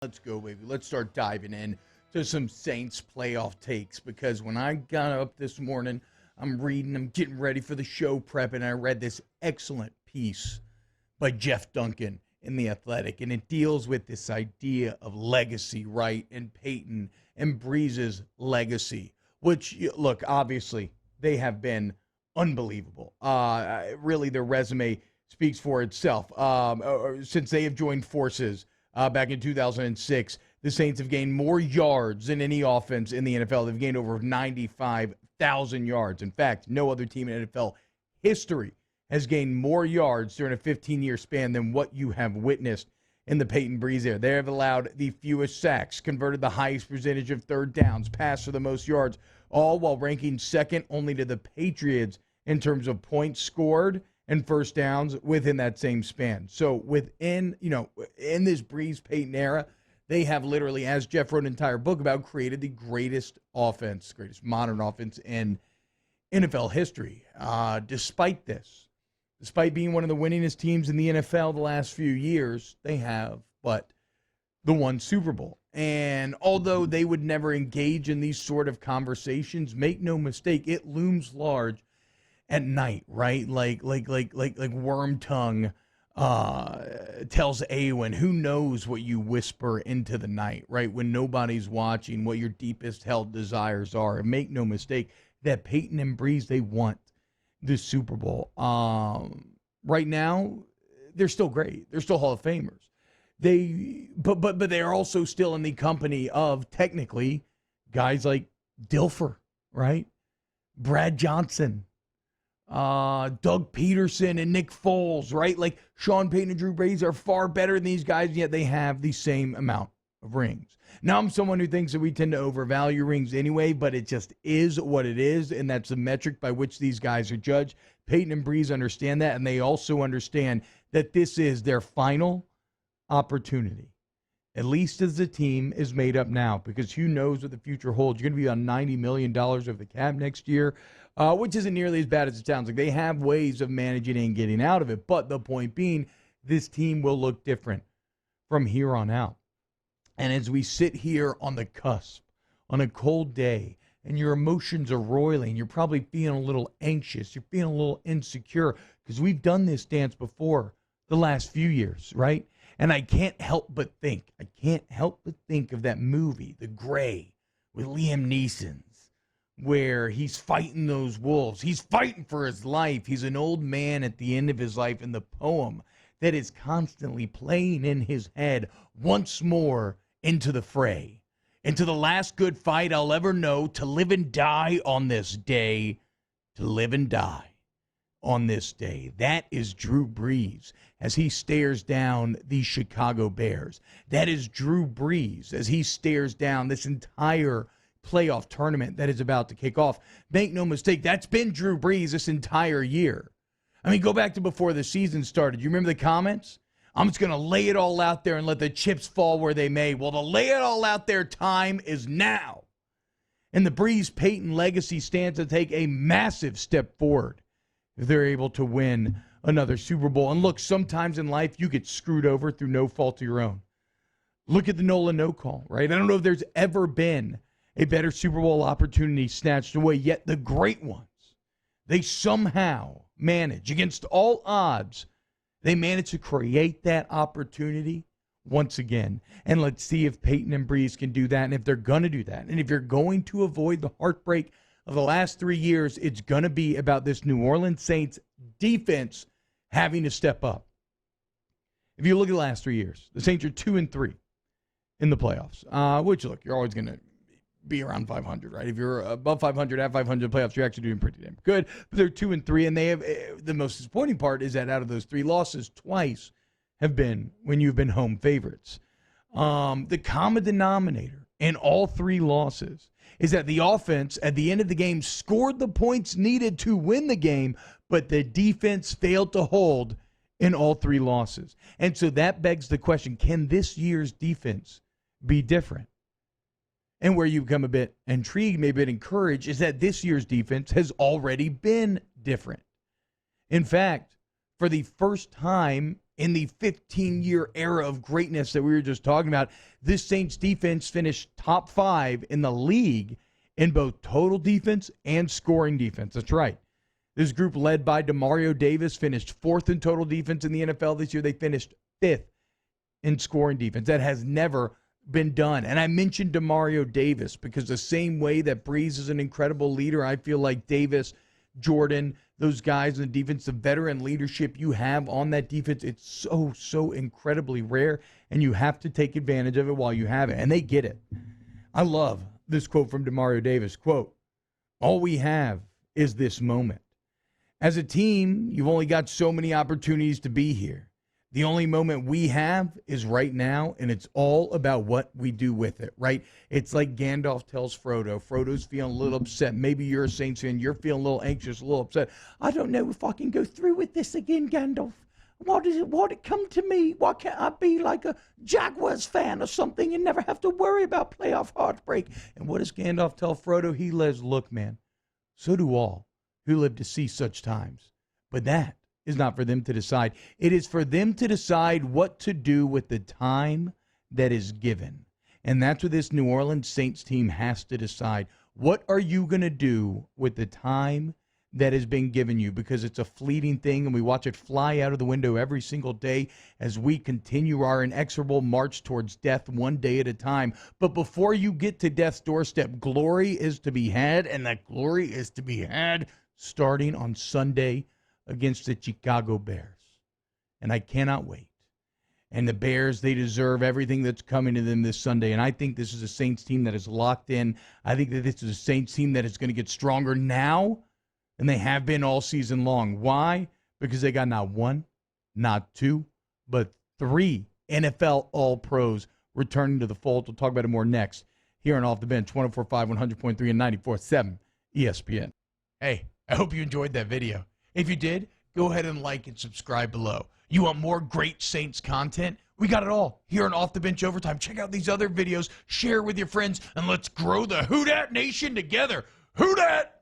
Let's go, baby. Let's start diving in to some Saints playoff takes because when I got up this morning, I'm getting ready for the show prep, and I read this excellent piece by Jeff Duncan in The Athletic, and it deals with this idea of legacy, right? And Peyton and Breeze's legacy, which, look, obviously, they have been unbelievable. Really, their resume speaks for itself. Since they have joined forces back in 2006, the Saints have gained more yards than any offense in the NFL. They've gained over 95,000 yards. In fact, no other team in NFL history has gained more yards during a 15-year span than what you have witnessed in the Peyton Breeze era. They have allowed the fewest sacks, converted the highest percentage of third downs, passed for the most yards, all while ranking second only to the Patriots in terms of points scored and first downs within that same span. So within, in this Breeze Peyton era, they have literally, as Jeff wrote an entire book about, created the greatest modern offense in NFL history. Despite this, despite being one of the winningest teams in the NFL the last few years, they have but the one Super Bowl. And although they would never engage in these sort of conversations, make no mistake, it looms large at night, right? Like worm tongue tells Awen, who knows what you whisper into the night, right? When nobody's watching, what your deepest held desires are. And make no mistake that Peyton and Breeze, they want the Super Bowl. Right now, they're still great. They're still Hall of Famers. But they are also still in the company of technically guys like Dilfer, right? Brad Johnson, Doug Peterson and Nick Foles, right? Like Sean Payton and Drew Brees are far better than these guys, yet they have the same amount of rings. Now, I'm someone who thinks that we tend to overvalue rings anyway, but it just is what it is, and that's the metric by which these guys are judged. Peyton and Brees understand that, and they also understand that this is their final opportunity, at least as the team is made up now, because who knows what the future holds. You're going to be on $90 million over the cap next year, which isn't nearly as bad as it sounds like. They have ways of managing it and getting out of it, but the point being, this team will look different from here on out. And as we sit here on the cusp, on a cold day, and your emotions are roiling, you're probably feeling a little anxious, you're feeling a little insecure, because we've done this dance before the last few years, right? And I can't help but think of that movie, The Gray, with Liam Neeson, where he's fighting those wolves. He's fighting for his life. He's an old man at the end of his life, and the poem that is constantly playing in his head, once more into the fray, into the last good fight I'll ever know, to live and die on this day, to live and die on this day. That is Drew Brees as he stares down the Chicago Bears. That is Drew Brees as he stares down this entire playoff tournament that is about to kick off. Make no mistake, that's been Drew Brees this entire year. I mean, go back to before the season started. You remember the comments? I'm just going to lay it all out there and let the chips fall where they may. Well, the lay it all out there time is now. And the Breeze-Peyton legacy stands to take a massive step forward if they're able to win another Super Bowl. And look, sometimes in life you get screwed over through no fault of your own. Look at the Nola no call, right? I don't know if there's ever been a better Super Bowl opportunity snatched away, yet the great ones, they somehow manage, against all odds, they manage to create that opportunity once again. And let's see if Peyton and Breeze can do that, and if they're going to do that. And if you're going to avoid the heartbreak of the last 3 years, it's going to be about this New Orleans Saints defense having to step up. If you look at the last 3 years, the Saints are 2-3 in the playoffs, which, look, you're always going to be around 500, right? If you're above 500, at 500 playoffs, you're actually doing pretty damn good. But they're 2-3, and they have the most disappointing part is that out of those 3 losses, twice have been when you've been home favorites. The common denominator in all 3 losses is that the offense at the end of the game scored the points needed to win the game, but the defense failed to hold in all 3 losses. And so that begs the question, can this year's defense be different? And where you become a bit intrigued, maybe a bit encouraged, is that this year's defense has already been different. In fact, for the first time in the 15-year era of greatness that we were just talking about. This Saints defense finished top 5 in the league in both total defense and scoring defense. That's right. This group led by Demario Davis finished 4th in total defense in the NFL this year. They finished 5th in scoring defense. That has never been done. And I mentioned Demario Davis because the same way that Brees is an incredible leader, I feel like Davis, Jordan, those guys in the defense, the veteran leadership you have on that defense, it's so incredibly rare, and you have to take advantage of it while you have it. And they get it. I love this quote from Demario Davis, quote, "All we have is this moment. As a team, you've only got so many opportunities to be here. The only moment we have is right now, and it's all about what we do with it," right? It's like Gandalf tells Frodo. Frodo's feeling a little upset. Maybe you're a Saints fan. You're feeling a little anxious, a little upset. "I don't know if I can go through with this again, Gandalf. Why did it come to me? Why can't I be like a Jaguars fan or something and never have to worry about playoff heartbreak?" And what does Gandalf tell Frodo? He says, "Look, man, so do all who live to see such times. But that is not for them to decide. It is for them to decide what to do with the time that is given." And that's what this New Orleans Saints team has to decide. What are you going to do with the time that has been given you? Because it's a fleeting thing, and we watch it fly out of the window every single day as we continue our inexorable march towards death one day at a time. But before you get to death's doorstep, glory is to be had, and that glory is to be had starting on Sunday against the Chicago Bears. And I cannot wait. And the Bears, they deserve everything that's coming to them this Sunday. And I think this is a Saints team that is locked in. I think that this is a Saints team that is going to get stronger now than they have been all season long. Why? Because they got not one, not two, but 3 NFL All-Pros returning to the fold. We'll talk about it more next here on Off the Bench, 104.5, 100.3, and 94.7 ESPN. Hey, I hope you enjoyed that video. If you did, go ahead and like and subscribe below. You want more great Saints content? We got it all here on Off the Bench Overtime. Check out these other videos, share with your friends, and let's grow the Who Dat Nation together. Who Dat?